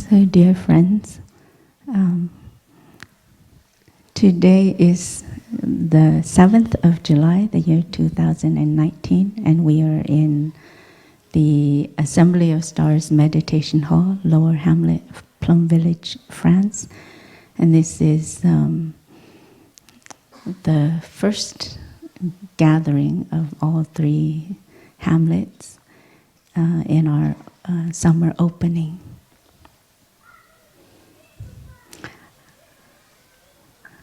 So, dear friends, today is the 7th of July, the year 2019, and we are in the Assembly of Stars Meditation Hall, Lower Hamlet, Plum Village, France. And this is the first gathering of all three hamlets in our summer opening.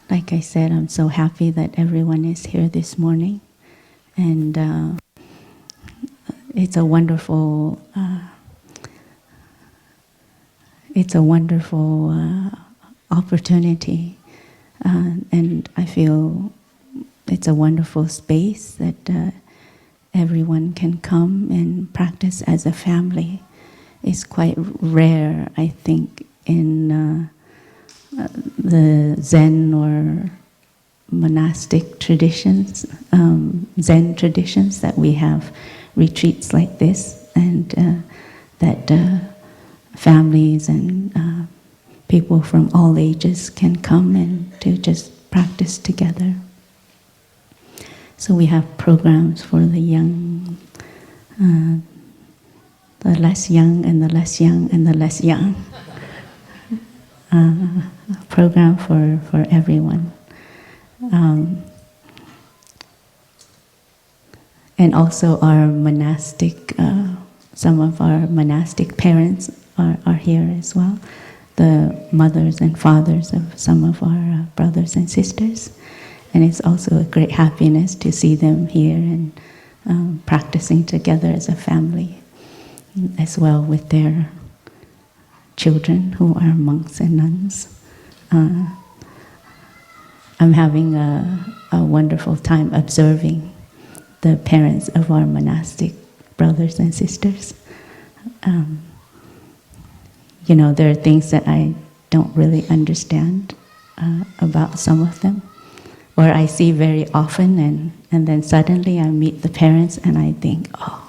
Like I said, I'm so happy that everyone is here this morning, and it's a wonderful opportunity, and I feel it's a wonderful space that everyone can come and practice as a family. It's quite rare, I think, in the Zen or monastic traditions, Zen traditions, that we have retreats like this, and that families and people from all ages can come and to just practice together. So we have programs for the young, the less young, and the less young, and the less young. Program for everyone. And also our monastic, some of our monastic parents are here as well, the mothers and fathers of some of our brothers and sisters. And it's also a great happiness to see them here and practicing together as a family, as well with their children who are monks and nuns. I'm having a wonderful time observing the parents of our monastic brothers and sisters. There are things that I don't really understand about some of them, or I see very often, and then suddenly I meet the parents and I think, oh.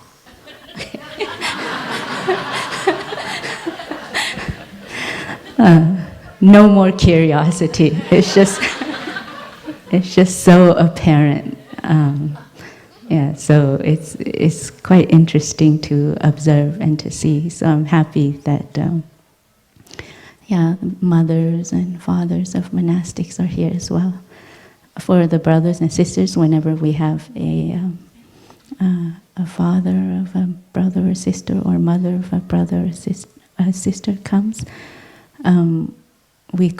No more curiosity. It's just so apparent. So it's quite interesting to observe and to see. So I'm happy that mothers and fathers of monastics are here as well. For the brothers and sisters, whenever we have a father of a brother or sister, or mother of a brother or sister comes, we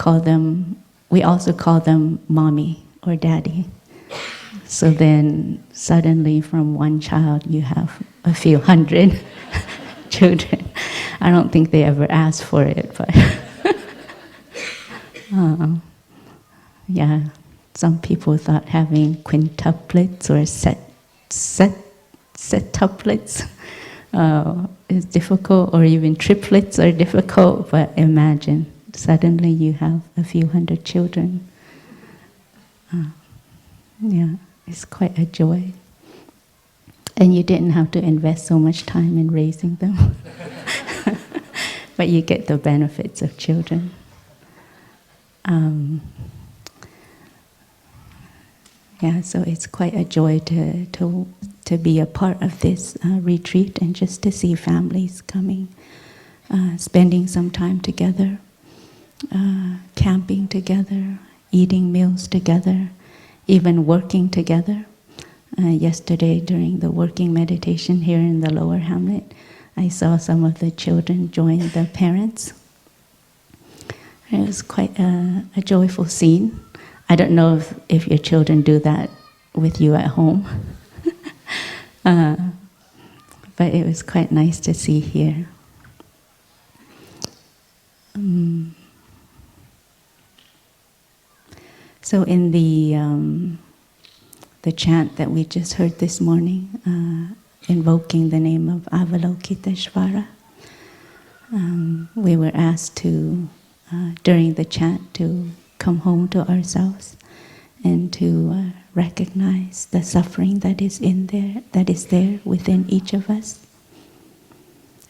also call them mommy or daddy. So then suddenly from one child you have a few hundred children. I don't think they ever asked for it, but some people thought having quintuplets or septuplets is difficult, or even triplets are difficult, but imagine suddenly you have a few hundred children. Yeah, it's quite a joy. And you didn't have to invest so much time in raising them. But you get the benefits of children. Yeah, so it's quite a joy to be a part of this retreat, and just to see families coming, spending some time together, camping together, eating meals together, even working together. Yesterday, during the working meditation here in the Lower Hamlet, I saw some of the children join the parents. It was quite a joyful scene. I don't know if your children do that with you at home. But it was quite nice to see here. So in the chant that we just heard this morning, invoking the name of Avalokiteshvara, we were asked to, during the chant, to come home to ourselves and to recognize the suffering that is there within each of us,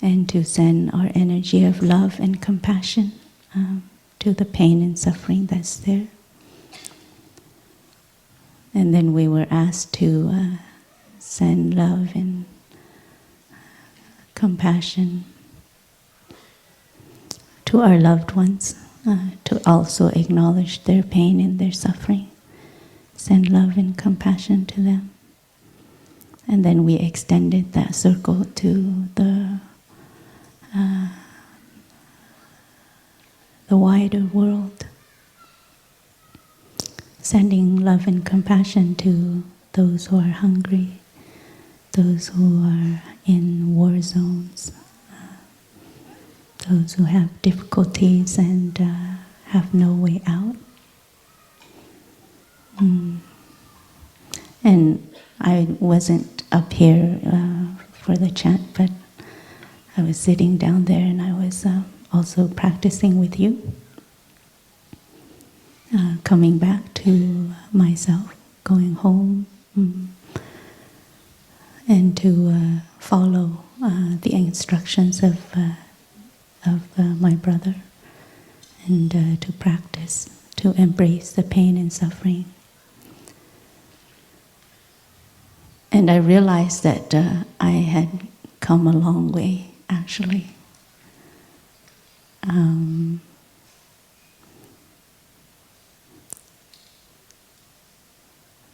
and to send our energy of love and compassion to the pain and suffering that's there. And then we were asked to send love and compassion to our loved ones, to also acknowledge their pain and their suffering, send love and compassion to them. And then we extended that circle to the wider world, sending love and compassion to those who are hungry, those who are in war zones, those who have difficulties and have no way out. And I wasn't up here for the chant, but I was sitting down there, and I was also practicing with you, coming back to myself, going home, and to follow the instructions of my brother, and to practice, to embrace the pain and suffering. And I realized that I had come a long way, actually.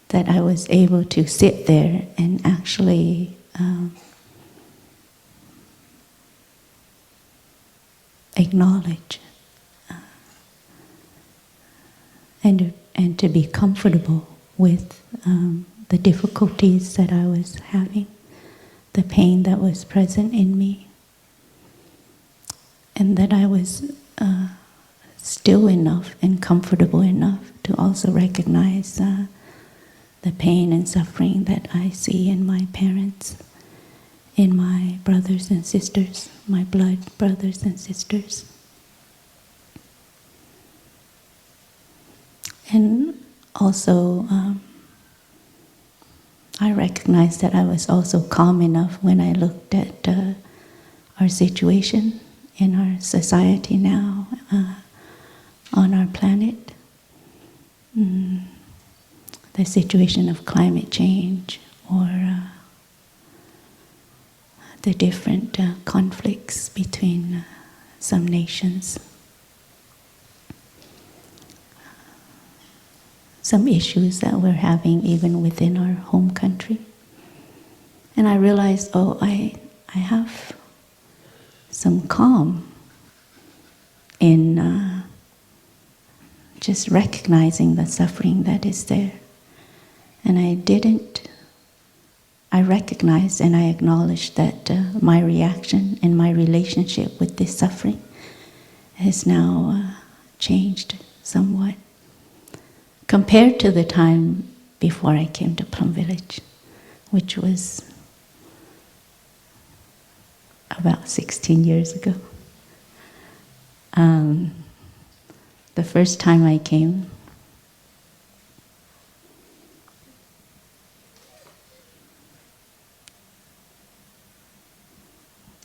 That I was able to sit there and actually acknowledge and to be comfortable with the difficulties that I was having, the pain that was present in me, and that I was still enough and comfortable enough to also recognize the pain and suffering that I see in my parents, in my brothers and sisters, my blood brothers and sisters. And also, I recognized that I was also calm enough when I looked at our situation in our society now, on our planet. The situation of climate change, or the different conflicts between some nations, some issues that we're having even within our home country. And I realized, I have some calm in just recognizing the suffering that is there. And I recognized and I acknowledged that my reaction and my relationship with this suffering has now changed somewhat compared to the time before I came to Plum Village, which was about 16 years ago. The first time I came,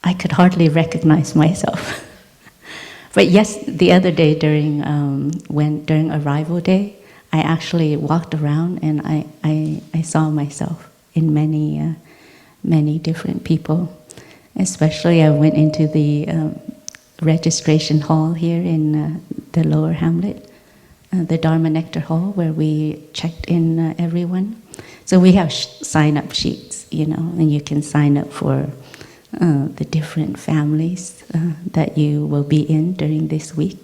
I could hardly recognize myself. But yes, the other day during arrival day, I actually walked around and I saw myself in many different people. Especially I went into the registration hall here in the lower hamlet, the Dharma Nectar Hall, where we checked in everyone. So we have sign-up sheets, and you can sign up for the different families that you will be in during this week.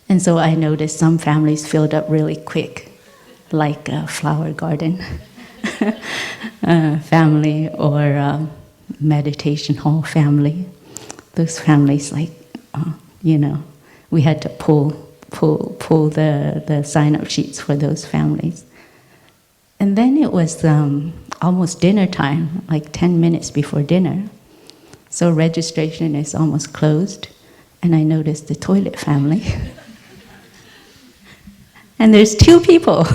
And so I noticed some families filled up really quick, like a flower garden family or meditation hall family. Those families, we had to pull the sign-up sheets for those families. And then it was almost dinner time, like 10 minutes before dinner. So registration is almost closed, and I noticed the toilet family. And there's 2 people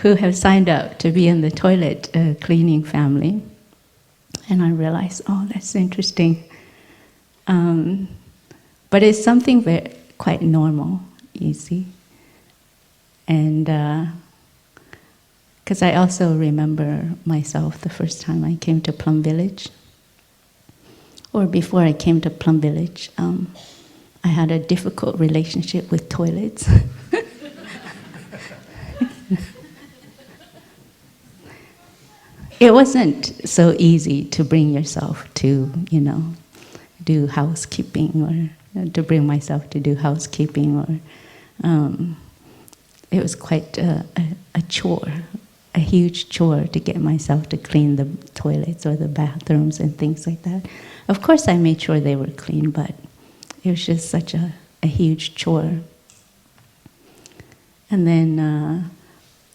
who have signed up to be in the toilet cleaning family. And I realized, oh, that's interesting. But it's something quite normal, you see. And because I also remember myself the first time I came to Plum Village, or before I came to Plum Village, I had a difficult relationship with toilets. It wasn't so easy to bring yourself to, do housekeeping, or to bring myself to do housekeeping, or it was quite a chore, a huge chore to get myself to clean the toilets or the bathrooms and things like that. Of course, I made sure they were clean, but it was just such a huge chore. And then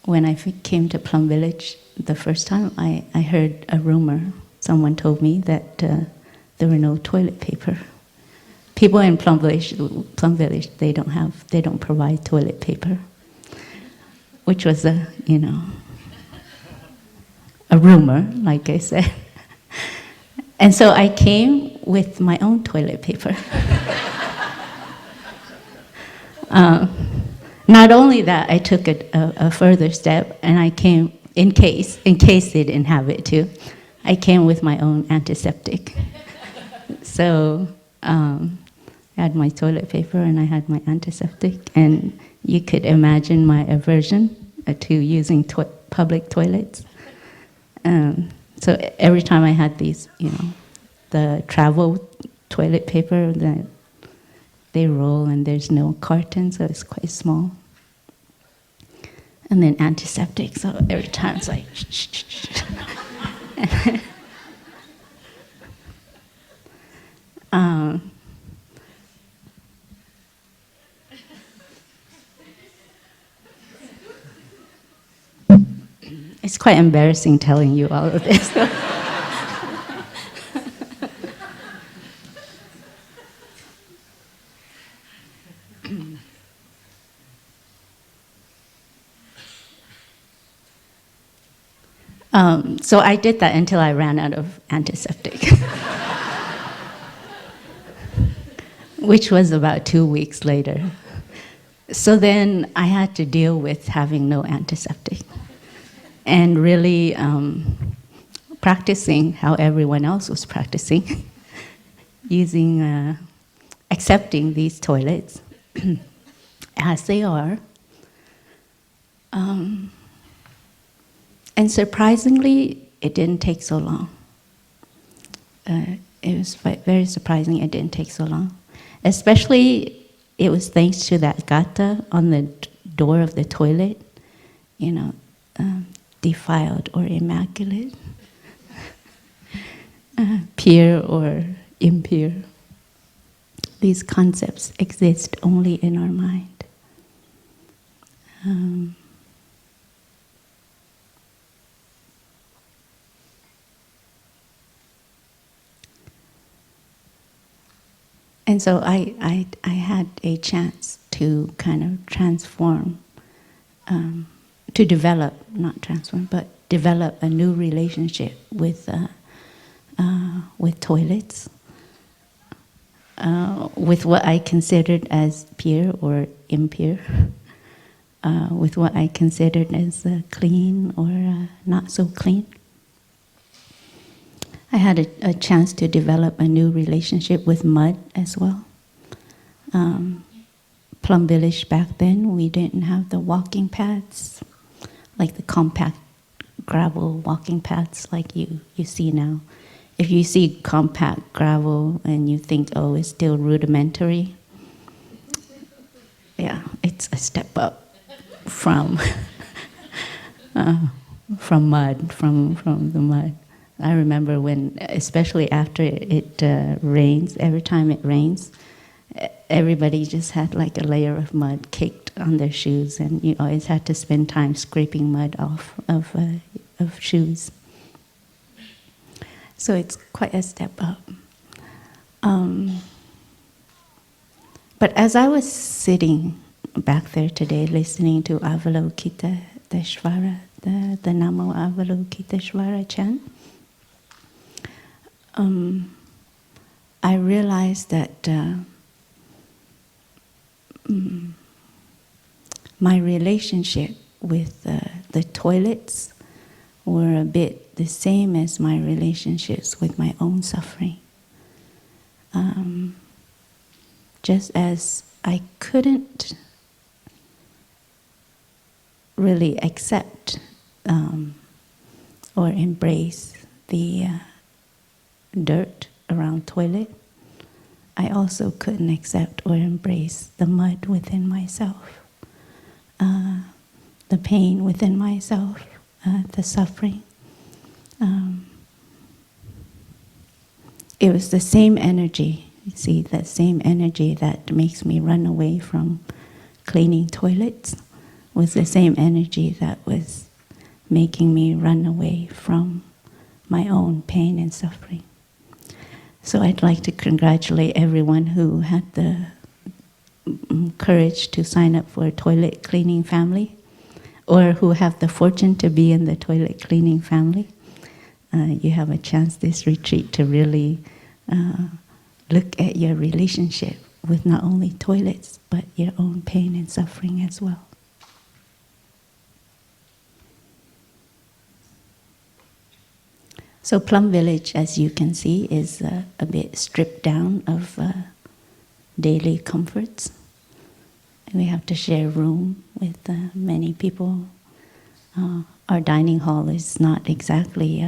when I came to Plum Village the first time, I heard a rumor. Someone told me that there were no toilet paper. People in Plum Village, they don't provide toilet paper, which was a rumor, like I said. And so I came with my own toilet paper. Not only that, I took a further step, and I came, in case they didn't have it too, I came with my own antiseptic. So I had my toilet paper and I had my antiseptic, and you could imagine my aversion to using public toilets. So every time I had these, the travel toilet paper, they roll and there's no carton, so it's quite small. And then antiseptic, so every time it's like, shh. It's quite embarrassing telling you all of this. So I did that until I ran out of antiseptic, which was about 2 weeks later. So then I had to deal with having no antiseptic and really practicing how everyone else was practicing, using, accepting these toilets as they are. And surprisingly, it didn't take so long. It was very surprising it didn't take so long. Especially, it was thanks to that gata on the door of the toilet, defiled or immaculate, pure or impure. These concepts exist only in our mind. And so I had a chance to kind of transform, to develop, not transform, but develop a new relationship with toilets, with what I considered as pure or impure, with what I considered as clean or not so clean. I had a chance to develop a new relationship with mud as well. Plum Village back then, we didn't have the walking paths, like the compact gravel walking paths like you see now. If you see compact gravel and you think, oh, it's still rudimentary, yeah, it's a step up from mud, from the mud. I remember when, especially after it rains, every time it rains, everybody just had like a layer of mud caked on their shoes, and you always had to spend time scraping mud off of shoes. So it's quite a step up. But as I was sitting back there today, listening to Avalokiteshvara, the Namo Avalokiteshvara chant, I realized that my relationship with the toilets were a bit the same as my relationships with my own suffering. Just as I couldn't really accept or embrace the dirt around toilet, I also couldn't accept or embrace the mud within myself, the pain within myself, the suffering. It was the same energy, you see, that same energy that makes me run away from cleaning toilets was the same energy that was making me run away from my own pain and suffering. So I'd like to congratulate everyone who had the courage to sign up for a toilet cleaning family, or who have the fortune to be in the toilet cleaning family. You have a chance this retreat to really look at your relationship with not only toilets, but your own pain and suffering as well. So Plum Village, as you can see, is a bit stripped down of daily comforts. We have to share room with many people. Our dining hall is not exactly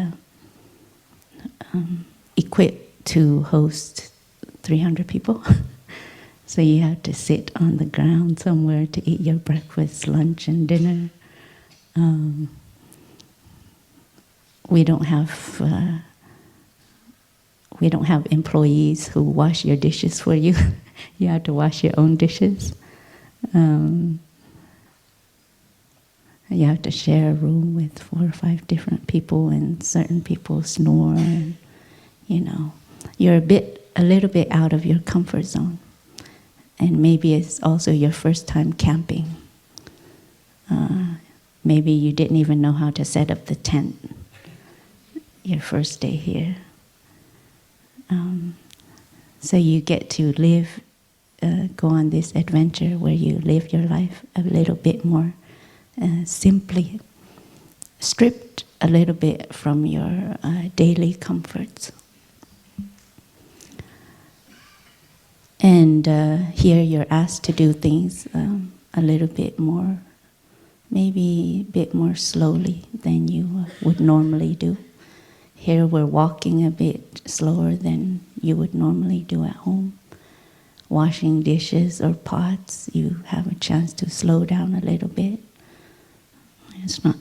equipped to host 300 people. So you have to sit on the ground somewhere to eat your breakfast, lunch, and dinner. We don't have employees who wash your dishes for you. You have to wash your own dishes. You have to share a room with 4 or 5 different people, and certain people snore. And, you're a little bit out of your comfort zone, and maybe it's also your first time camping. Maybe you didn't even know how to set up the tent your first day here. So you get to live, go on this adventure where you live your life a little bit more simply, stripped a little bit from your daily comforts. And here you're asked to do things a little bit more, maybe a bit more slowly than you would normally do. Here we're walking a bit slower than you would normally do at home. Washing dishes or pots, you have a chance to slow down a little bit. It's not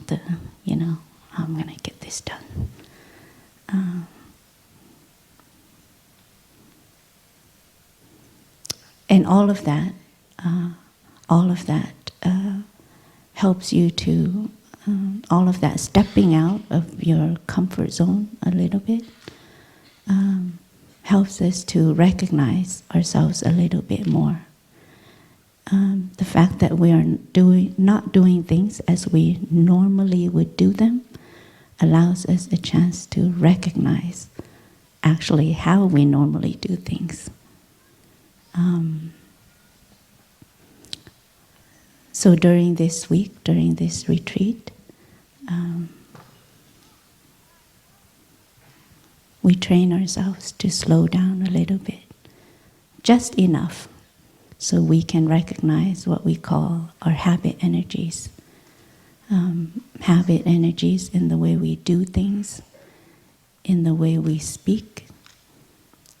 I'm going to get this done. And all of that helps you to, all of that stepping out of your comfort zone a little bit, helps us to recognize ourselves a little bit more. The fact that we are not doing things as we normally would do them allows us a chance to recognize actually how we normally do things. So during this week, during this retreat, we train ourselves to slow down a little bit, just enough, so we can recognize what we call our habit energies. Habit energies in the way we do things, in the way we speak,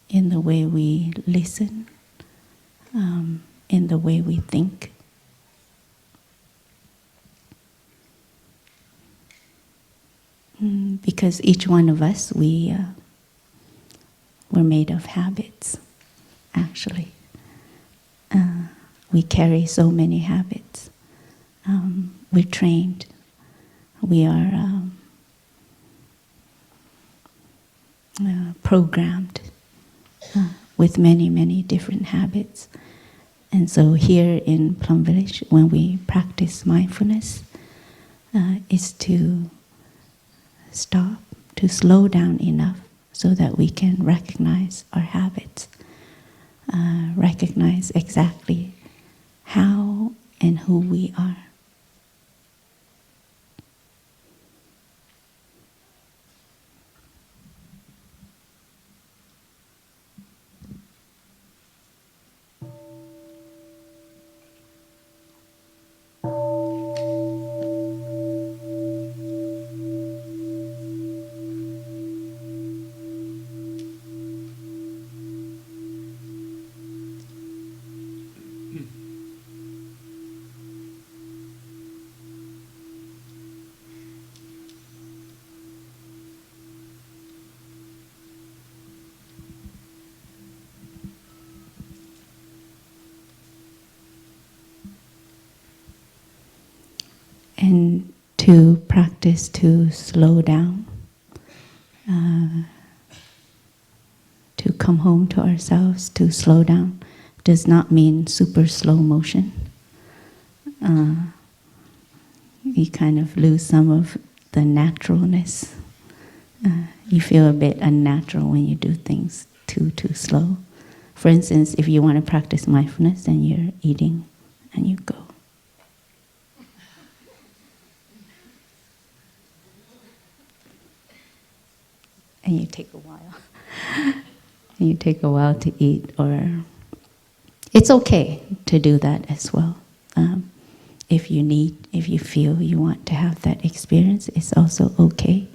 in the way we listen, in the way we think. Because each one of us, we're made of habits, actually. We carry so many habits. We're trained. We are programmed with many, many different habits. And so here in Plum Village, when we practice mindfulness, is to stop, to slow down enough so that we can recognize our habits, recognize exactly how and who we are. And to practice to slow down, to come home to ourselves, to slow down, does not mean super slow motion. You kind of lose some of the naturalness. You feel a bit unnatural when you do things too slow. For instance, if you want to practice mindfulness and you're eating and you go. And you take a while. And you take a while to eat, or it's okay to do that as well. If you feel you want to have that experience, it's also okay.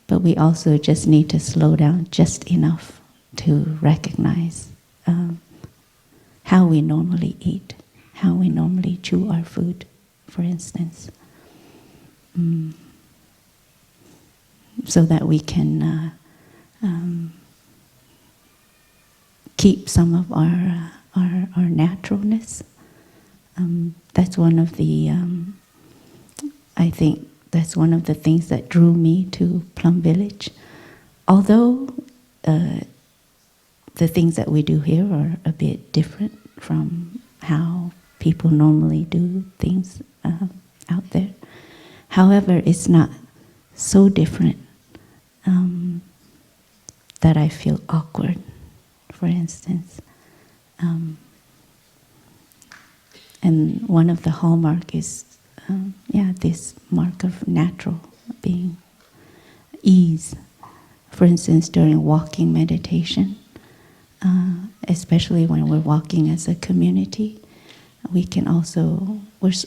But we also just need to slow down just enough to recognize how we normally eat, how we normally chew our food, for instance. So that we can keep some of our naturalness. That's one of the, I think that's one of the things that drew me to Plum Village. Although the things that we do here are a bit different from how people normally do things out there. However, it's not so different that I feel awkward, for instance. And one of the hallmark is, this mark of natural being, ease. For instance, during walking meditation, especially when we're walking as a community, we're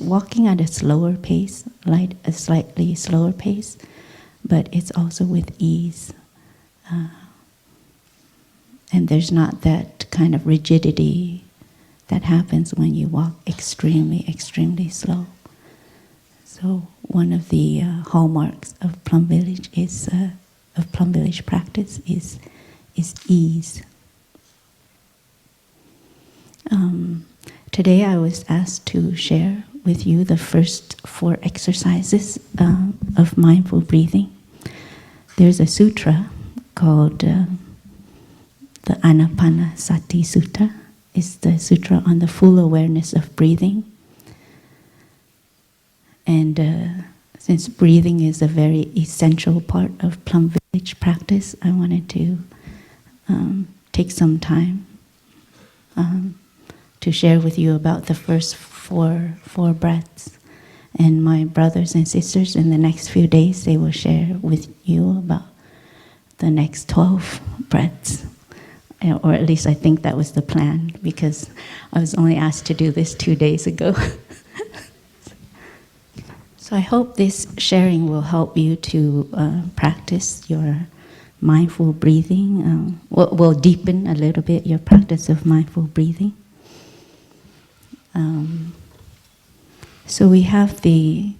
walking at a slower pace, like a slightly slower pace, but it's also with ease. And there's not that kind of rigidity that happens when you walk extremely, extremely slow. So one of the hallmarks of Plum Village practice is ease. Today I was asked to share with you the first 4 exercises of mindful breathing. There's a sutra called the Anapanasati Sutta. It's the sutra on the full awareness of breathing. And since breathing is a very essential part of Plum Village practice, I wanted to take some time to share with you about the first four breaths. And my brothers and sisters, in the next few days, they will share with you about the next 12 breaths. Or at least I think that was the plan, because I was only asked to do this 2 days ago. So I hope this sharing will help you to practice your mindful breathing. Will deepen a little bit your practice of mindful breathing. So we have the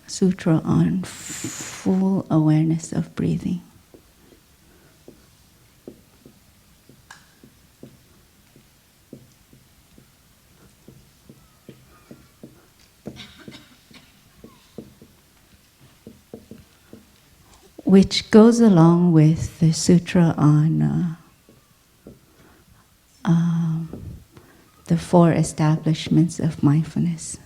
sutra on full awareness of breathing. Which goes along with the sutra on the 4 establishments of mindfulness.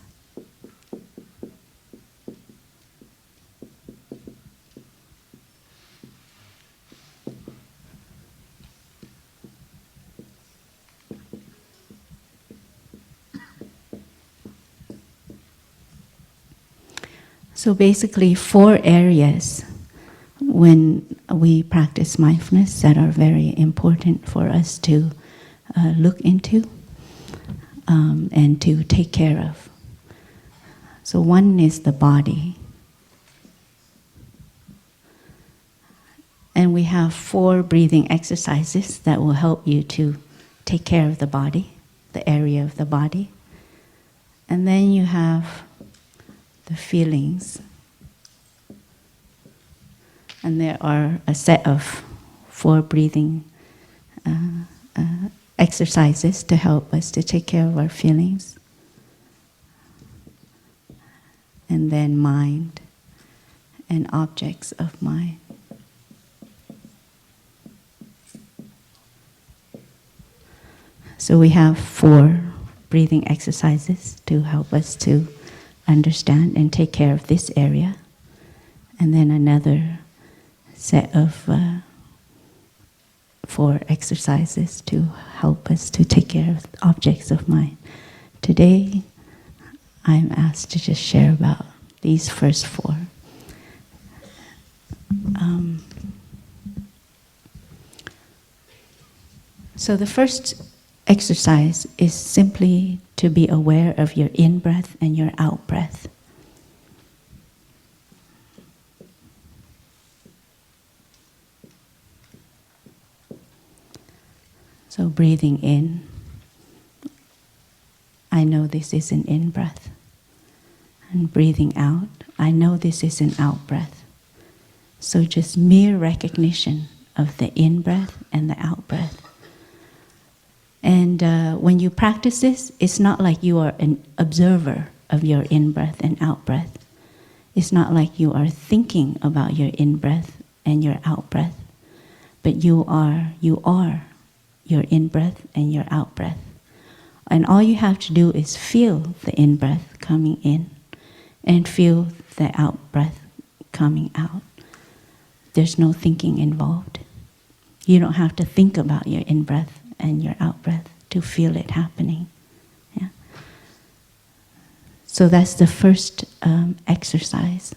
So basically 4 areas when we practice mindfulness that are very important for us to look into and to take care of. So one is the body. And we have 4 breathing exercises that will help you to take care of the body, the area of the body. And then you have the feelings. And there are a set of 4 breathing exercises to help us to take care of our feelings. And then mind and objects of mind. So we have 4 breathing exercises to help us to understand and take care of this area. And then another set of 4 exercises to help us to take care of objects of mind. Today, I'm asked to just share about these first 4. So the first exercise is simply to be aware of your in-breath and your out-breath. So breathing in, I know this is an in-breath. And breathing out, I know this is an out-breath. So just mere recognition of the in-breath and the out-breath. And when you practice this, it's not like you are an observer of your in-breath and out-breath. It's not like you are thinking about your in-breath and your out-breath. But you are your in-breath and your out-breath. And all you have to do is feel the in-breath coming in and feel the out-breath coming out. There's no thinking involved. You don't have to think about your in-breath and your out-breath to feel it happening. Yeah. So that's the first exercise.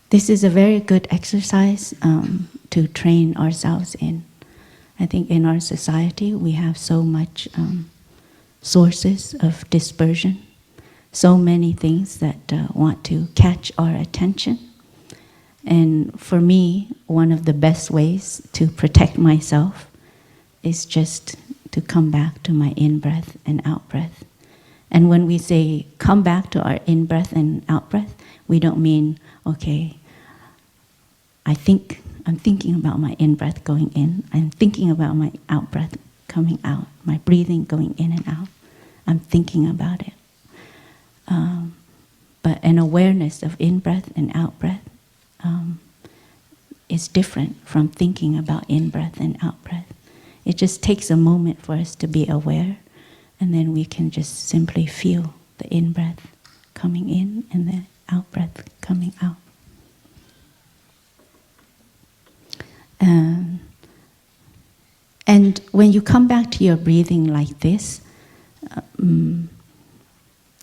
This is a very good exercise to train ourselves in. I think in our society we have so much sources of dispersion, so many things that want to catch our attention. And for me, one of the best ways to protect myself is just to come back to my in-breath and out-breath. And when we say come back to our in-breath and out-breath, we don't mean, okay, I'm thinking about my in-breath going in, I'm thinking about my out-breath coming out, my breathing going in and out. I'm thinking about it. But an awareness of in-breath and out-breath is different from thinking about in-breath and out-breath. It just takes a moment for us to be aware, and then we can just simply feel the in-breath coming in and the out-breath coming out. And when you come back to your breathing like this,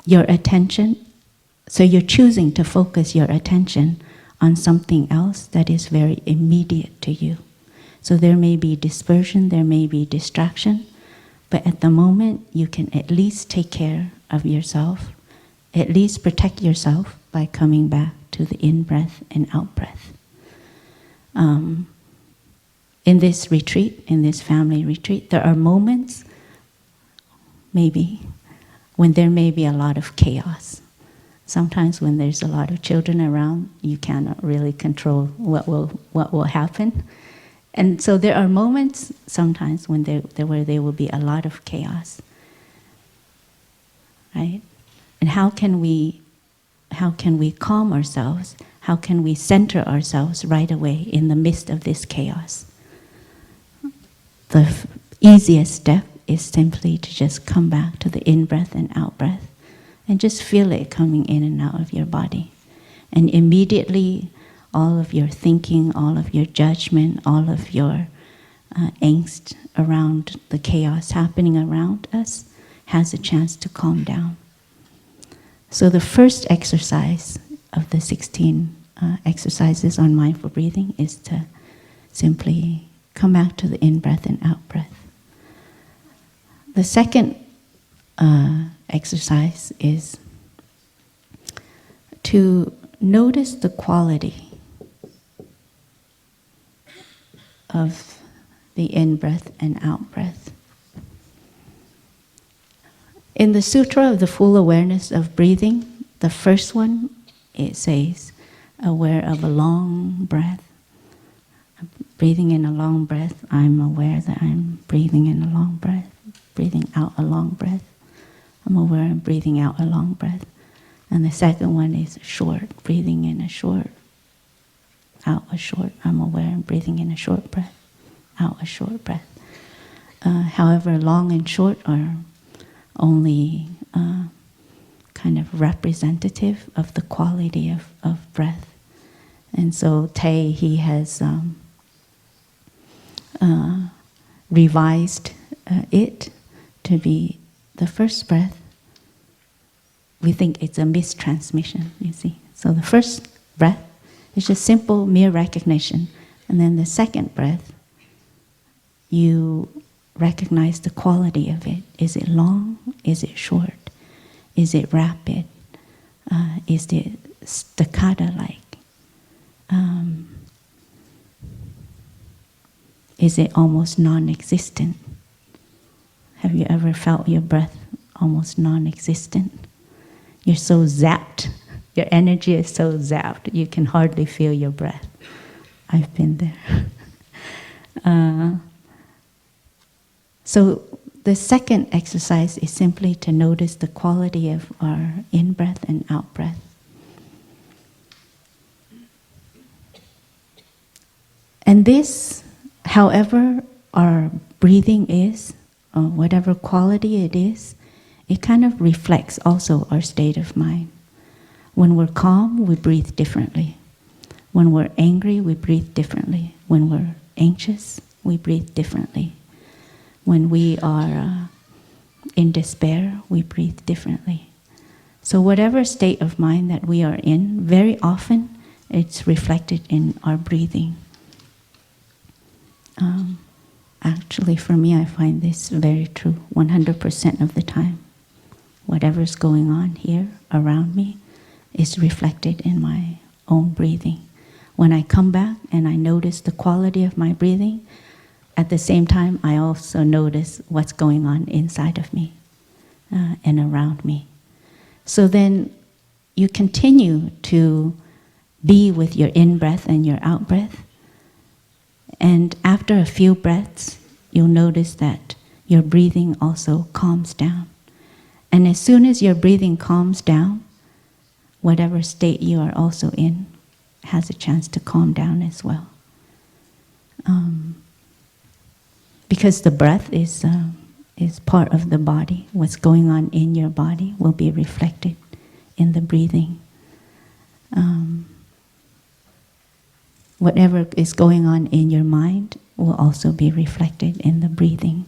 your attention, so you're choosing to focus your attention on something else that is very immediate to you. So there may be dispersion, there may be distraction, but at the moment you can at least take care of yourself, at least protect yourself by coming back to the in-breath and out-breath. In this retreat, in this family retreat, there are moments, maybe, when there may be a lot of chaos. Sometimes when there's a lot of children around, you cannot really control what will happen. And so there are moments sometimes when where there will be a lot of chaos. Right? And how can we calm ourselves? How can we center ourselves right away in the midst of this chaos? The easiest step is simply to just come back to the in-breath and out-breath and just feel it coming in and out of your body. And immediately, all of your thinking, all of your judgment, all of your angst around the chaos happening around us has a chance to calm down. So the first exercise of the 16 exercises on mindful breathing is to simply come back to the in-breath and out-breath. The second exercise is to notice the quality of the in-breath and out-breath. In the Sutra of the Full Awareness of Breathing, the first one, it says, aware of a long breath. Breathing in a long breath, I'm aware that I'm breathing in a long breath. Breathing out a long breath, I'm aware I'm breathing out a long breath. And the second one is short, breathing in a short, out a short. I'm aware I'm breathing in a short breath, out a short breath. However, long and short are only kind of representative of the quality of breath. And so Tay, he has revised it to be the first breath. We think it's a mistransmission, you see. So the first breath is just simple, mere recognition. And then the second breath, you recognize the quality of it. Is it long? Is it short? Is it rapid? Is it staccato-like? Is it almost non-existent? Have you ever felt your breath almost non-existent? You're so zapped. Your energy is so zapped, you can hardly feel your breath. I've been there. So the second exercise is simply to notice the quality of our in-breath and out-breath. And this, however our breathing is, or whatever quality it is, it kind of reflects also our state of mind. When we're calm, we breathe differently. When we're angry, we breathe differently. When we're anxious, we breathe differently. When we are in despair, we breathe differently. So whatever state of mind that we are in, very often it's reflected in our breathing. Actually, for me, I find this very true 100% of the time. Whatever's going on here around me is reflected in my own breathing. When I come back and I notice the quality of my breathing, at the same time, I also notice what's going on inside of me and around me. So then you continue to be with your in-breath and your out-breath. And after a few breaths, you'll notice that your breathing also calms down. And as soon as your breathing calms down, whatever state you are also in has a chance to calm down as well. because the breath is part of the body. What's going on in your body will be reflected in the breathing. Whatever is going on in your mind will also be reflected in the breathing.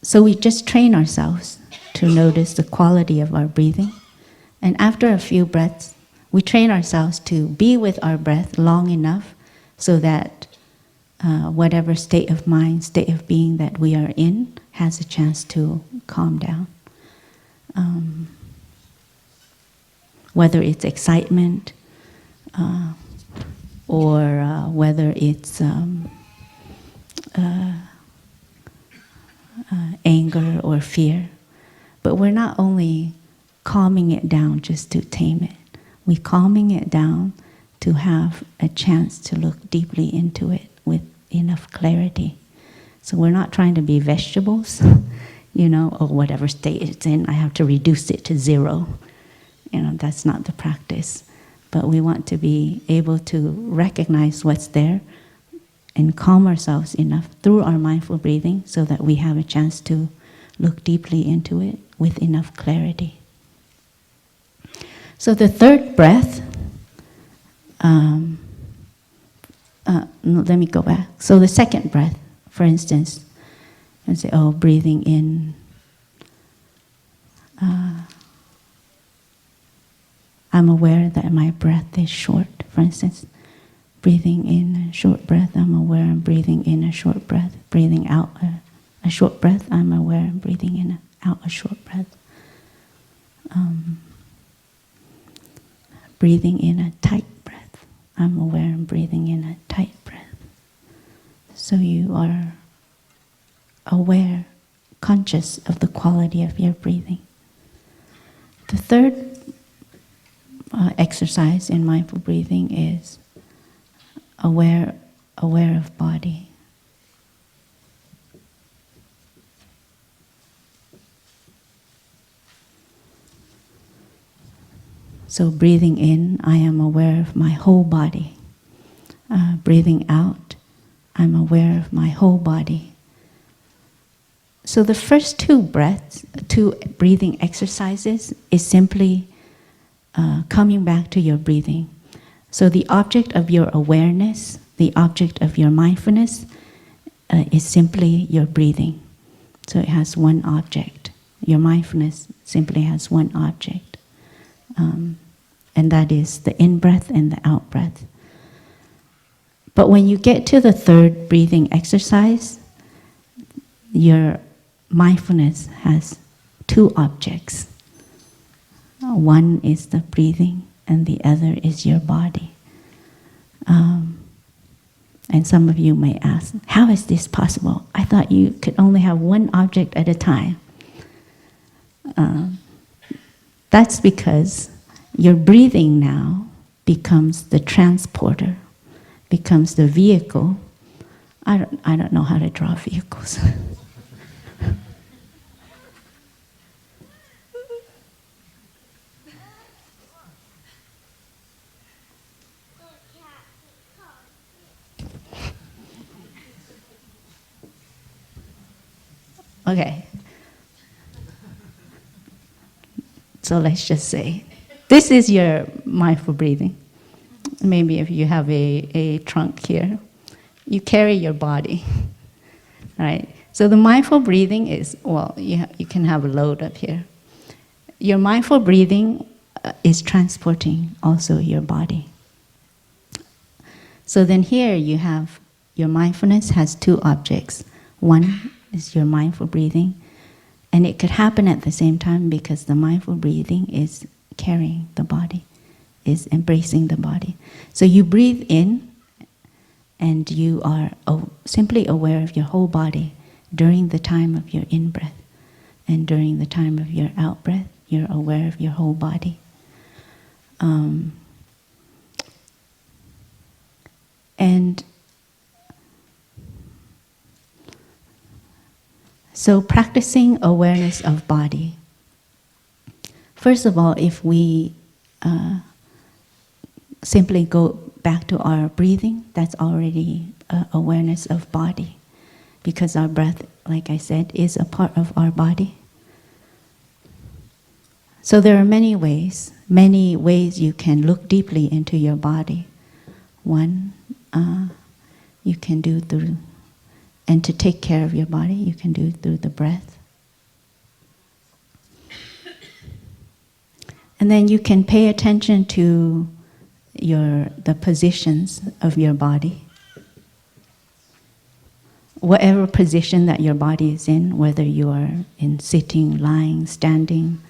So we just train ourselves to notice the quality of our breathing. And after a few breaths, we train ourselves to be with our breath long enough so that whatever state of mind, state of being that we are in has a chance to calm down. Whether it's excitement, or whether it's anger or fear. But we're not only calming it down just to tame it. We're calming it down to have a chance to look deeply into it with enough clarity. So we're not trying to be vegetables, or whatever state it's in, I have to reduce it to 0. That's not the practice. But we want to be able to recognize what's there and calm ourselves enough through our mindful breathing so that we have a chance to look deeply into it with enough clarity. So the third breath, let me go back. So the second breath, for instance, and say, breathing in. I'm aware that my breath is short, for instance. Breathing in a short breath, I'm aware I'm breathing in a short breath. Breathing out a short breath, I'm aware I'm breathing out a short breath. Breathing in a tight breath, I'm aware I'm breathing in a tight breath. So you are aware, conscious of the quality of your breathing. The third exercise in mindful breathing is aware of body. So breathing in, I am aware of my whole body. Breathing out, I'm aware of my whole body. So the first two breathing exercises is simply coming back to your breathing. So the object of your awareness, the object of your mindfulness is simply your breathing. So it has one object. Your mindfulness simply has one object. And that is the in-breath and the out-breath. But when you get to the third breathing exercise, your mindfulness has two objects. One is the breathing, and the other is your body. And some of you may ask, how is this possible? I thought you could only have one object at a time. That's because your breathing now becomes the transporter, becomes the vehicle. I don't know how to draw vehicles. Okay. So let's just say, this is your mindful breathing. Maybe if you have a trunk here, you carry your body, right? So the mindful breathing is, you can have a load up here. Your mindful breathing is transporting also your body. So then here you have, your mindfulness has two objects. One is your mindful breathing, and it could happen at the same time because the mindful breathing is carrying the body, is embracing the body. So you breathe in, and you are simply aware of your whole body during the time of your in-breath. And during the time of your out-breath, you're aware of your whole body. And so practicing awareness of body. First of all, if we simply go back to our breathing, that's already awareness of body. Because our breath, like I said, is a part of our body. So there are many ways you can look deeply into your body. One, you can do through, and to take care of your body, you can do through the breath. And then you can pay attention to the positions of your body. Whatever position that your body is in, whether you are in sitting, lying, standing,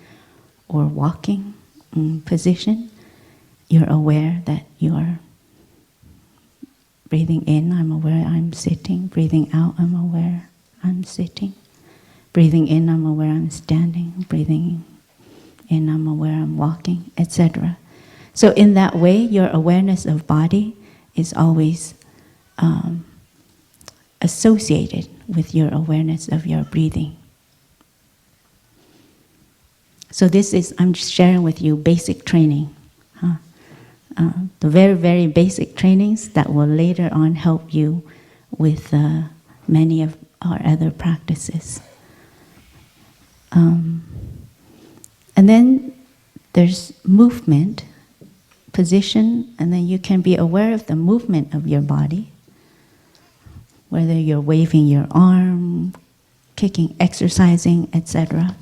or walking position, you're aware that you are breathing in, I'm aware I'm sitting. Breathing out, I'm aware I'm sitting. Breathing in, I'm aware I'm standing. Breathing in, I'm aware I'm walking, etc. So in that way, your awareness of body is always associated with your awareness of your breathing. So this is, I'm just sharing with you basic training. The very, very basic trainings that will later on help you with many of our other practices. And then there's movement, position, and then you can be aware of the movement of your body. Whether you're waving your arm, kicking, exercising, etc.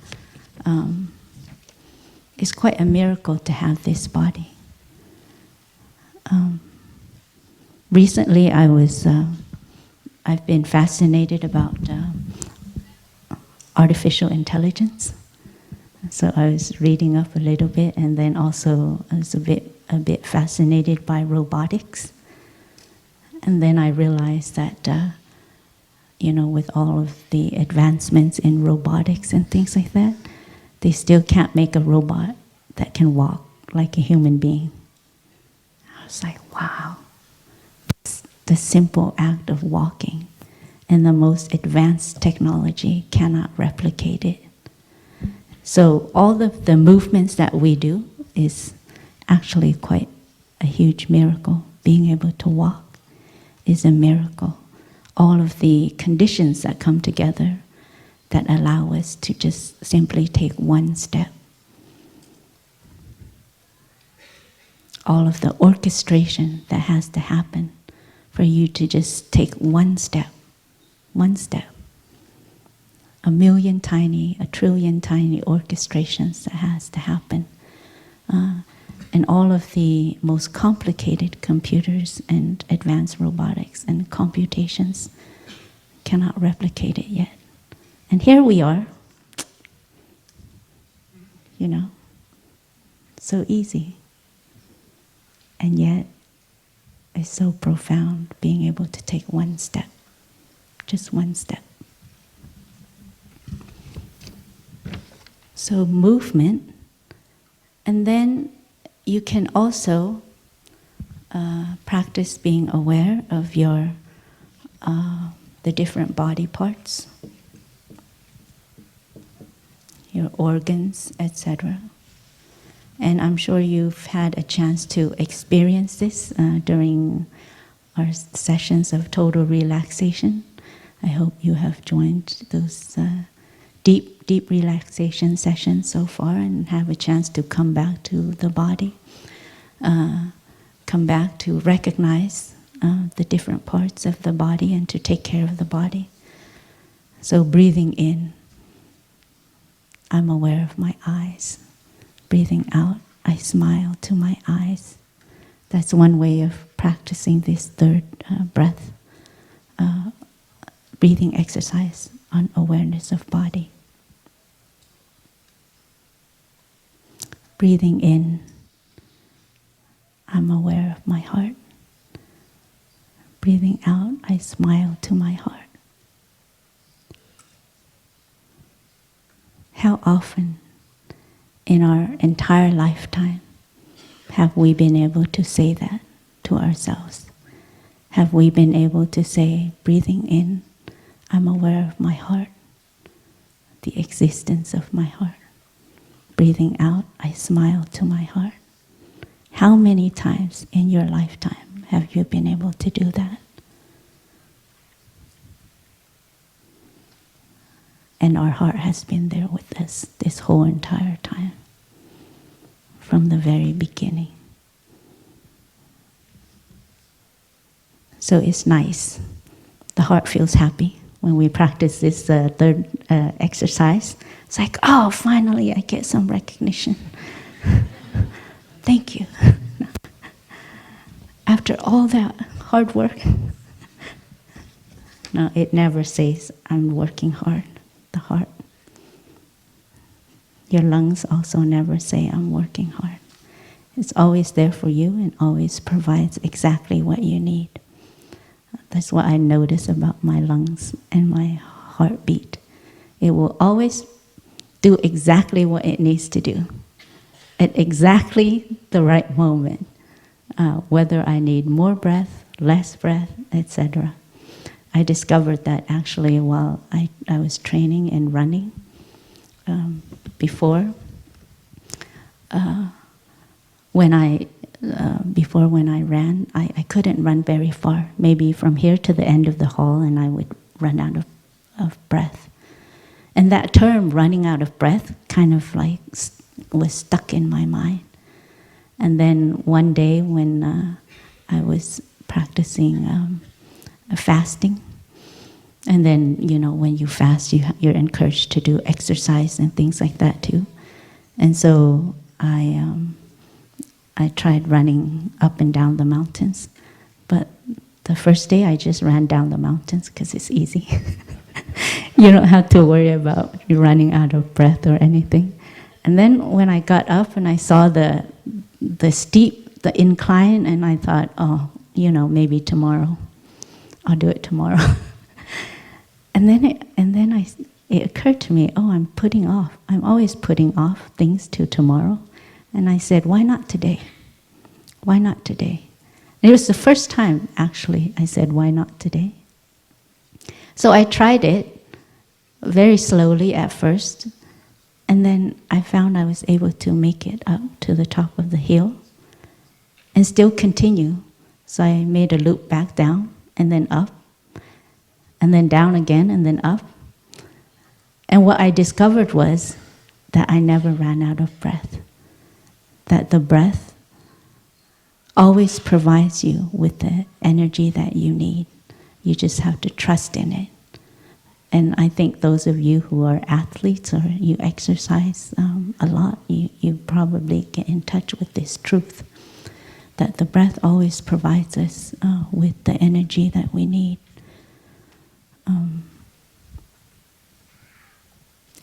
It's quite a miracle to have this body. Recently, I've been fascinated about artificial intelligence. So I was reading up a little bit, and then also I was a bit fascinated by robotics. And then I realized that, with all of the advancements in robotics and things like that, they still can't make a robot that can walk like a human being. I was like, wow. The simple act of walking and the most advanced technology cannot replicate it. So all of the movements that we do is actually quite a huge miracle. Being able to walk is a miracle. All of the conditions that come together that allow us to just simply take one step. All of the orchestration that has to happen for you to just take one step. A million tiny, a trillion tiny orchestrations that has to happen. And all of the most complicated computers and advanced robotics and computations cannot replicate it yet. And here we are, so easy. And yet, it's so profound being able to take one step, just one step. So movement, and then you can also practice being aware of the different body parts, your organs, etc. And I'm sure you've had a chance to experience this during our sessions of total relaxation. I hope you have joined those deep relaxation sessions so far and have a chance to come back to the body, come back to recognize the different parts of the body and to take care of the body. So breathing in, I'm aware of my eyes. Breathing out, I smile to my eyes. That's one way of practicing this third breath, breathing exercise on awareness of body. Breathing in, I'm aware of my heart. Breathing out, I smile to my heart. How often in our entire lifetime have we been able to say that to ourselves? Have we been able to say, breathing in, I'm aware of my heart, the existence of my heart. Breathing out, I smile to my heart. How many times in your lifetime have you been able to do that? And our heart has been there with us this whole entire time, from the very beginning. So it's nice. The heart feels happy when we practice this third exercise. It's like, oh, finally I get some recognition. Thank you. After all that hard work. No, it never says, I'm working hard, the heart. Your lungs also never say, I'm working hard. It's always there for you and always provides exactly what you need. That's what I notice about my lungs and my heartbeat. It will always do exactly what it needs to do at exactly the right moment, whether I need more breath, less breath, etc. I discovered that actually while I was training and running before when I ran, I couldn't run very far, maybe from here to the end of the hall, and I would run out of breath. And that term, running out of breath, kind of like was stuck in my mind. And then one day when I was practicing fasting, and then, when you fast, you're encouraged to do exercise and things like that too. And so I tried running up and down the mountains, but the first day I just ran down the mountains because it's easy. You don't have to worry about you running out of breath or anything. And then when I got up and I saw the incline, and I thought, oh, maybe tomorrow. I'll do it tomorrow. And then it occurred to me, oh, I'm always putting off things to tomorrow. And I said, why not today? Why not today? And it was the first time, actually, I said, why not today? So I tried it very slowly at first, and then I found I was able to make it up to the top of the hill and still continue. So I made a loop back down, and then up, and then down again, and then up. And what I discovered was that I never ran out of breath. That the breath always provides you with the energy that you need. You just have to trust in it. And I think those of you who are athletes or you exercise a lot, you probably get in touch with this truth, that the breath always provides us with the energy that we need.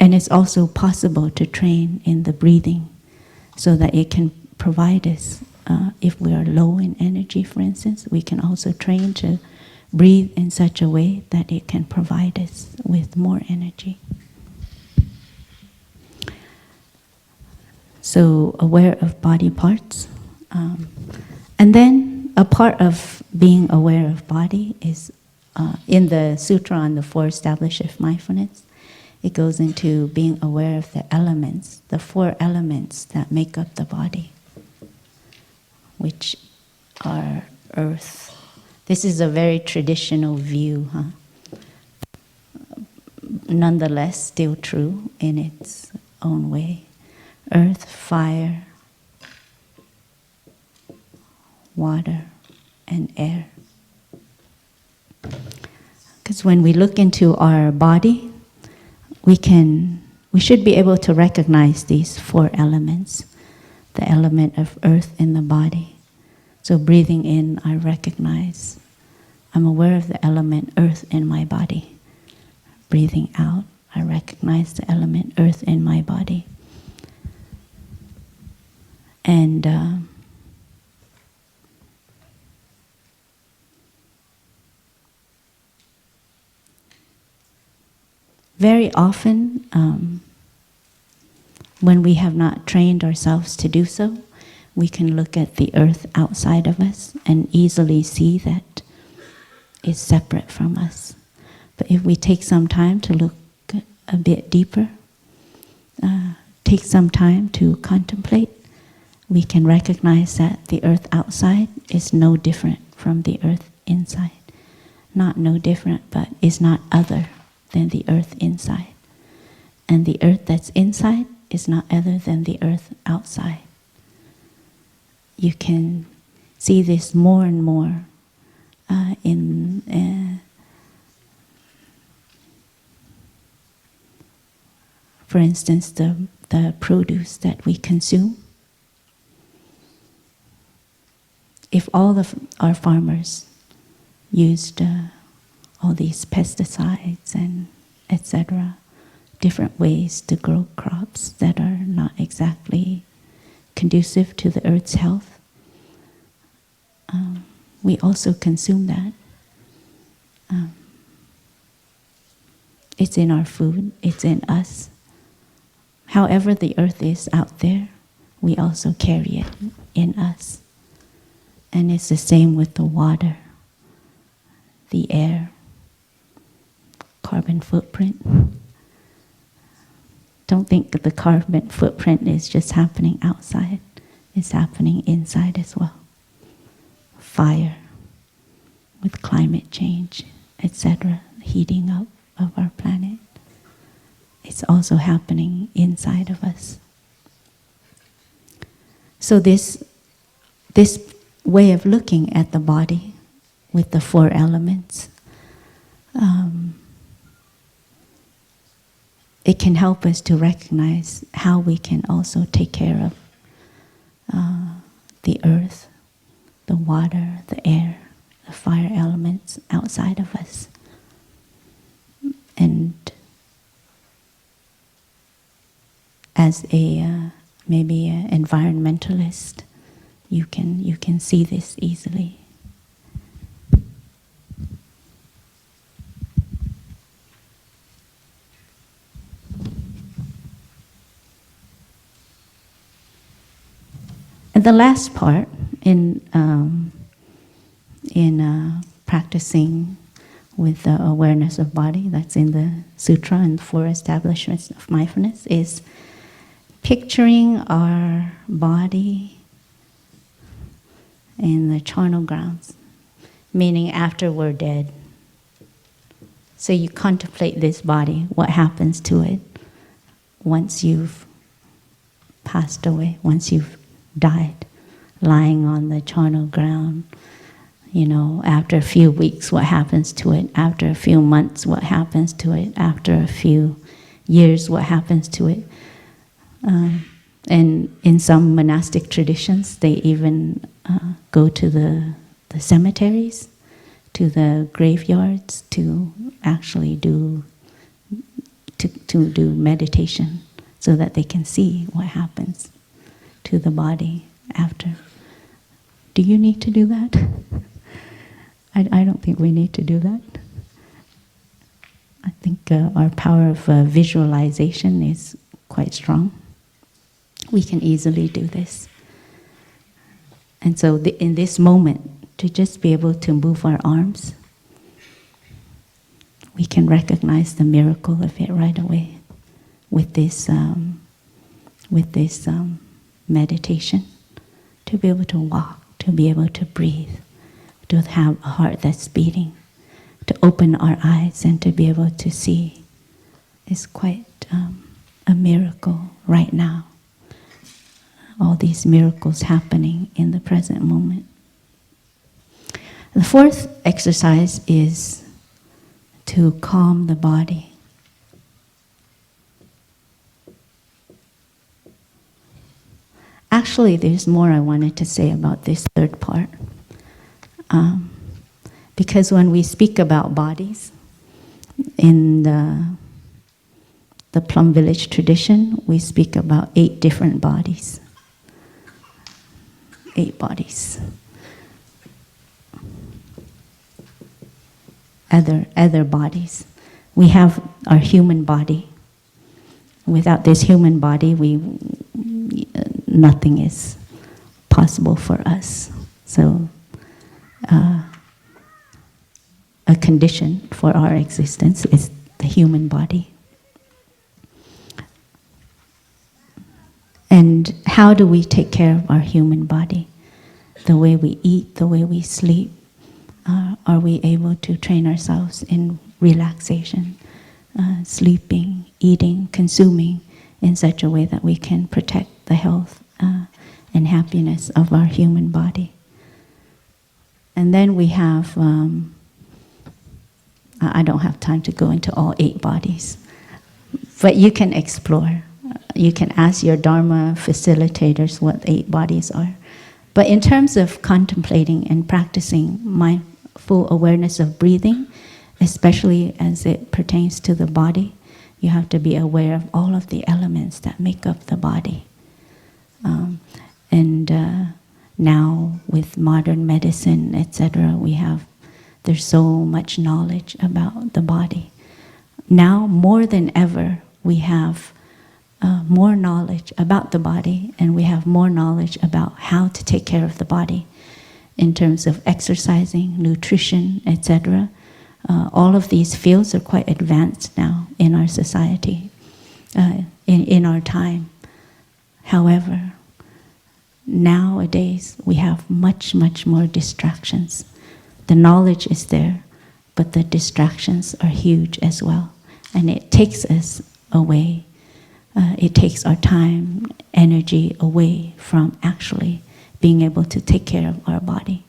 And it's also possible to train in the breathing so that it can provide us, if we are low in energy, for instance, we can also train to breathe in such a way that it can provide us with more energy. So aware of body parts. And then a part of being aware of body is in the Sutra on the Four Established of Mindfulness. It goes into being aware of the elements, the four elements that make up the body, which are earth. This is a very traditional view, nonetheless still true in its own way. Earth, fire, water, and air. Because when we look into our body, we should be able to recognize these four elements, the element of earth in the body. So breathing in, I recognize, I'm aware of the element earth in my body. Breathing out, I recognize the element earth in my body. And very often, when we have not trained ourselves to do so, we can look at the earth outside of us and easily see that it's separate from us. But if we take some time to look a bit deeper, take some time to contemplate, we can recognize that the earth outside is no different from the earth inside. Not no different, but is not other than the earth inside. And the earth that's inside is not other than the earth outside. You can see this more and more for instance, the produce that we consume. If all of our farmers used all these pesticides and etc., different ways to grow crops that are not exactly conducive to the earth's health, we also consume that. It's in our food, it's in us. However the earth is out there, we also carry it in us. And it's the same with the water, the air, carbon footprint. Don't think that the carbon footprint is just happening outside. It's happening inside as well. Fire, with climate change, etc., heating up of our planet. It's also happening inside of us. So this way of looking at the body with the four elements, it can help us to recognize how we can also take care of the earth, the water, the air, the fire elements outside of us. And as maybe an environmentalist, you can see this easily. And the last part in practicing with the awareness of body, that's in the sutra and the four establishments of mindfulness, is picturing our body in the charnel grounds, meaning after we're dead. So you contemplate this body, what happens to it once you've passed away, once you've died, lying on the charnel ground. You know, after a few weeks, what happens to it? After a few months, what happens to it? After a few years, what happens to it? And in some monastic traditions, they even go to the cemeteries, to the graveyards, to actually do meditation, so that they can see what happens to the body after. Do you need to do that? I don't think we need to do that. I think our power of visualization is quite strong. We can easily do this. And so in this moment, to just be able to move our arms, we can recognize the miracle of it right away with this meditation, to be able to walk, to be able to breathe, to have a heart that's beating, to open our eyes and to be able to see is quite a miracle right now. All these miracles happening in the present moment. The fourth exercise is to calm the body. Actually, there's more I wanted to say about this third part. Because when we speak about bodies, in the Plum village tradition, we speak about 8 different bodies. 8 bodies. Other bodies. We have our human body. Without this human body, nothing is possible for us. So, a condition for our existence is the human body. And how do we take care of our human body? The way we eat, the way we sleep, are we able to train ourselves in relaxation, sleeping, eating, consuming in such a way that we can protect the health and happiness of our human body. And then we have, I don't have time to go into all 8 bodies, but you can explore. You can ask your Dharma facilitators what 8 bodies are. But in terms of contemplating and practicing mindful awareness of breathing, especially as it pertains to the body, you have to be aware of all of the elements that make up the body. Now with modern medicine, etc., there's so much knowledge about the body. Now more than ever, we have more knowledge about the body, and we have more knowledge about how to take care of the body in terms of exercising, nutrition, etc. All of these fields are quite advanced now in our society, in our time. However, nowadays we have much, much more distractions. The knowledge is there, but the distractions are huge as well. And it takes us away. It takes our time, energy away from actually being able to take care of our body.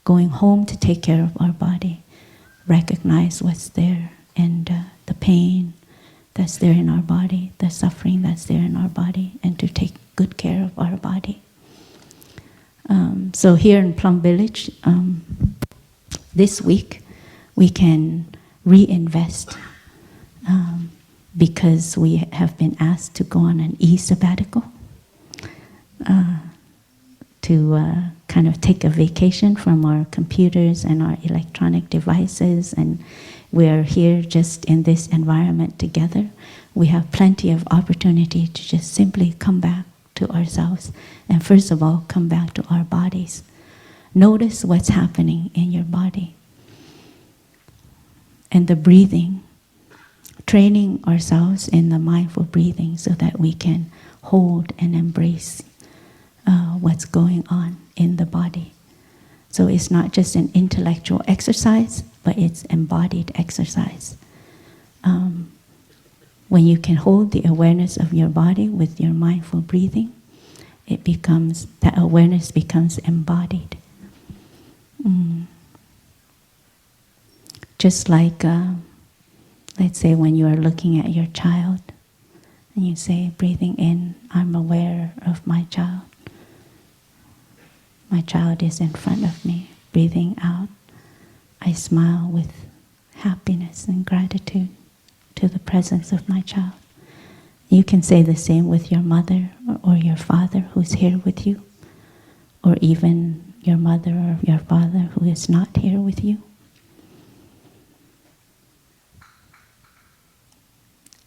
Going home to take care of our body, recognize what's there, and the pain that's there in our body, the suffering that's there in our body, and to take good care of our body. So here in Plum Village, this week we can reinvest because we have been asked to go on an e-sabbatical, to kind of take a vacation from our computers and our electronic devices, and we're here just in this environment together. We have plenty of opportunity to just simply come back to ourselves, and first of all, come back to our bodies. Notice what's happening in your body. And the breathing, training ourselves in the mindful breathing so that we can hold and embrace what's going on in the body. So it's not just an intellectual exercise, but it's embodied exercise. When you can hold the awareness of your body with your mindful breathing, that awareness becomes embodied. Just like, let's say when you are looking at your child, and you say, breathing in, I'm aware of my child. My child is in front of me. Breathing out, I smile with happiness and gratitude to the presence of my child. You can say the same with your mother or your father who's here with you, or even your mother or your father who is not here with you.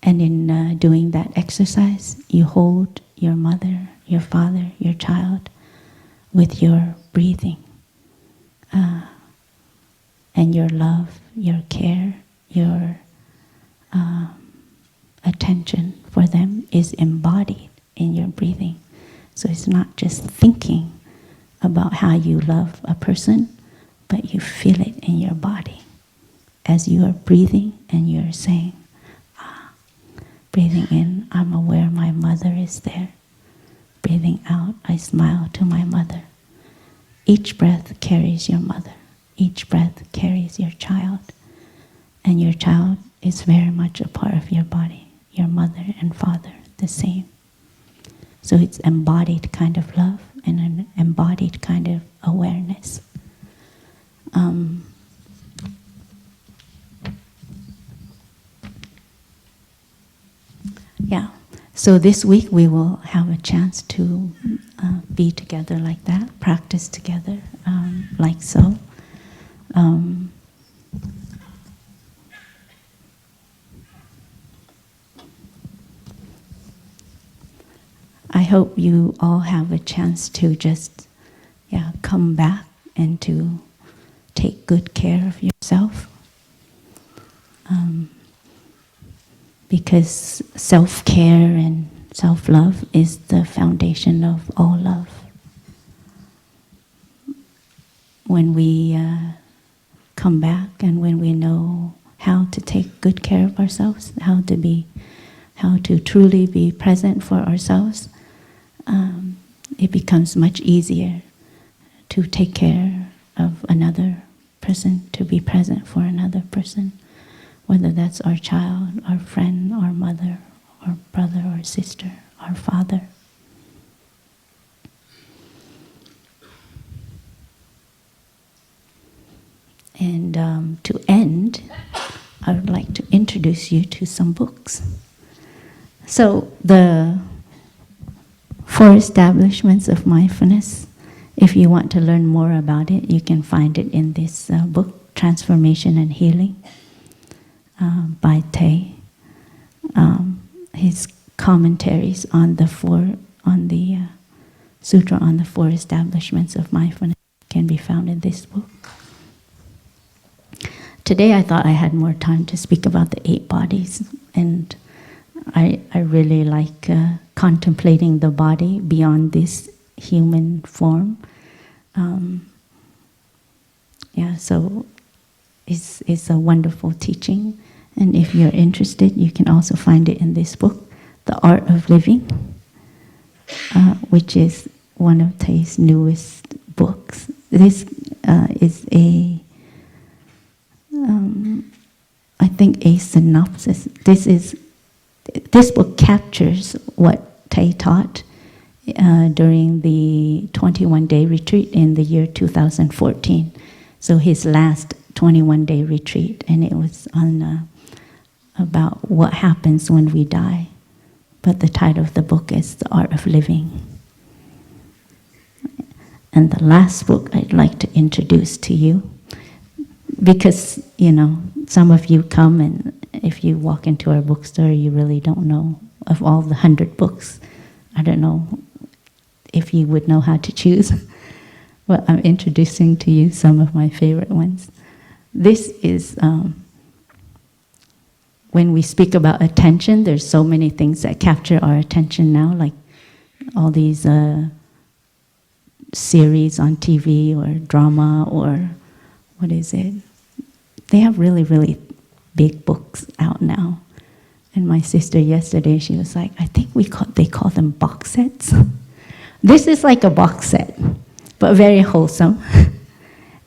And in doing that exercise, you hold your mother, your father, your child with your breathing. And your love, your care, your attention for them is embodied in your breathing. So it's not just thinking about how you love a person, but you feel it in your body as you are breathing and you're saying, breathing in, I'm aware my mother is there. Breathing out, I smile to my mother. Each breath carries your mother. Each breath carries your child. And your child is very much a part of your body. Your mother and father, the same. So it's embodied kind of love and an embodied kind of awareness. So this week we will have a chance to be together like that, practice together like so. I hope you all have a chance to just come back and to take good care of yourself. Because self-care and self-love is the foundation of all love. When we come back, and when we know how to take good care of ourselves, how to truly be present for ourselves, it becomes much easier to take care of another person, to be present for another person, whether that's our child, our friend, our mother, our brother or sister, our father. And to end, I would like to introduce you to some books. So the 4 establishments of mindfulness, if you want to learn more about it, you can find it in this book, Transformation and Healing, by Tay. His commentaries on the Sutra on the 4 establishments of mindfulness can be found in this book. Today I thought I had more time to speak about the 8 bodies, and I really like contemplating the body beyond this human form. So it's a wonderful teaching, and if you're interested, you can also find it in this book, The Art of Living, which is one of Tay's newest books. This is I think a synopsis. This book captures what Tay taught during the 21-day retreat in the year 2014. So his last 21-day retreat, and it was on about what happens when we die. But the title of the book is The Art of Living. And the last book I'd like to introduce to you, because, some of you come, and if you walk into our bookstore, you really don't know of all the 100 books. I don't know if you would know how to choose. But I'm introducing to you some of my favorite ones. This is, when we speak about attention, there's so many things that capture our attention now, like all these series on TV or drama or what is it? They have really, really big books out now. And my sister yesterday, she was like, I think they call them box sets. This is like a box set, but very wholesome.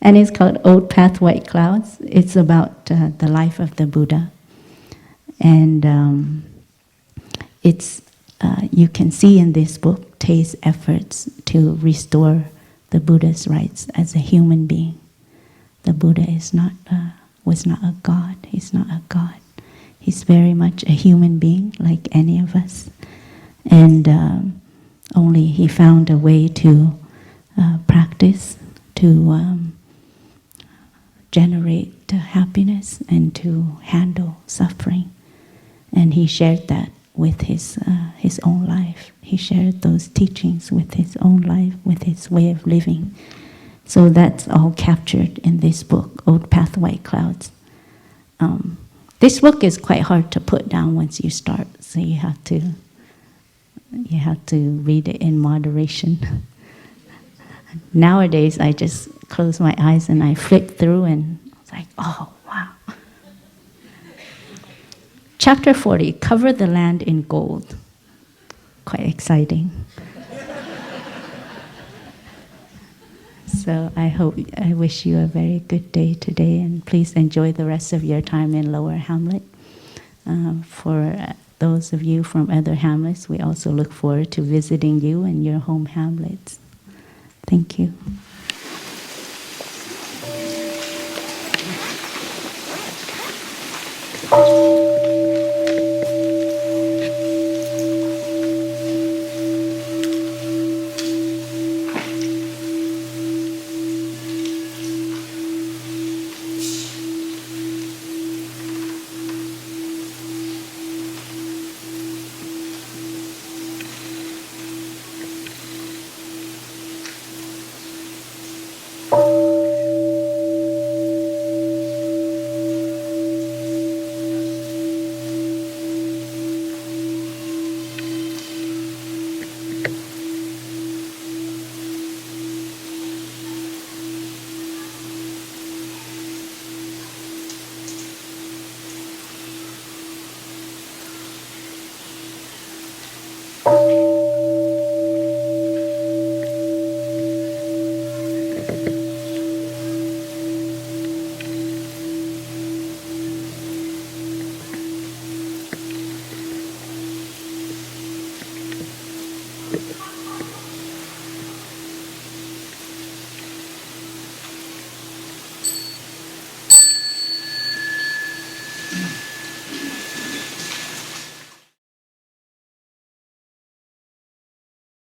And it's called Old Path, White Clouds. It's about the life of the Buddha. And you can see in this book Tay's efforts to restore the Buddha's rights as a human being. The Buddha was not a god. He's not a god. He's very much a human being like any of us. And only he found a way to practice, to generate happiness and to handle suffering. And he shared that with his own life. He shared those teachings with his own life, with his way of living. So that's all captured in this book, Old Path, White Clouds. This book is quite hard to put down once you start, so you have to read it in moderation. Nowadays, I just close my eyes and I flip through, and it's like, oh, wow. Chapter 40, Cover the Land in Gold. Quite exciting. So I wish you a very good day today, and please enjoy the rest of your time in Lower Hamlet. For those of you from other hamlets, we also look forward to visiting you in your home hamlets. Thank you. you.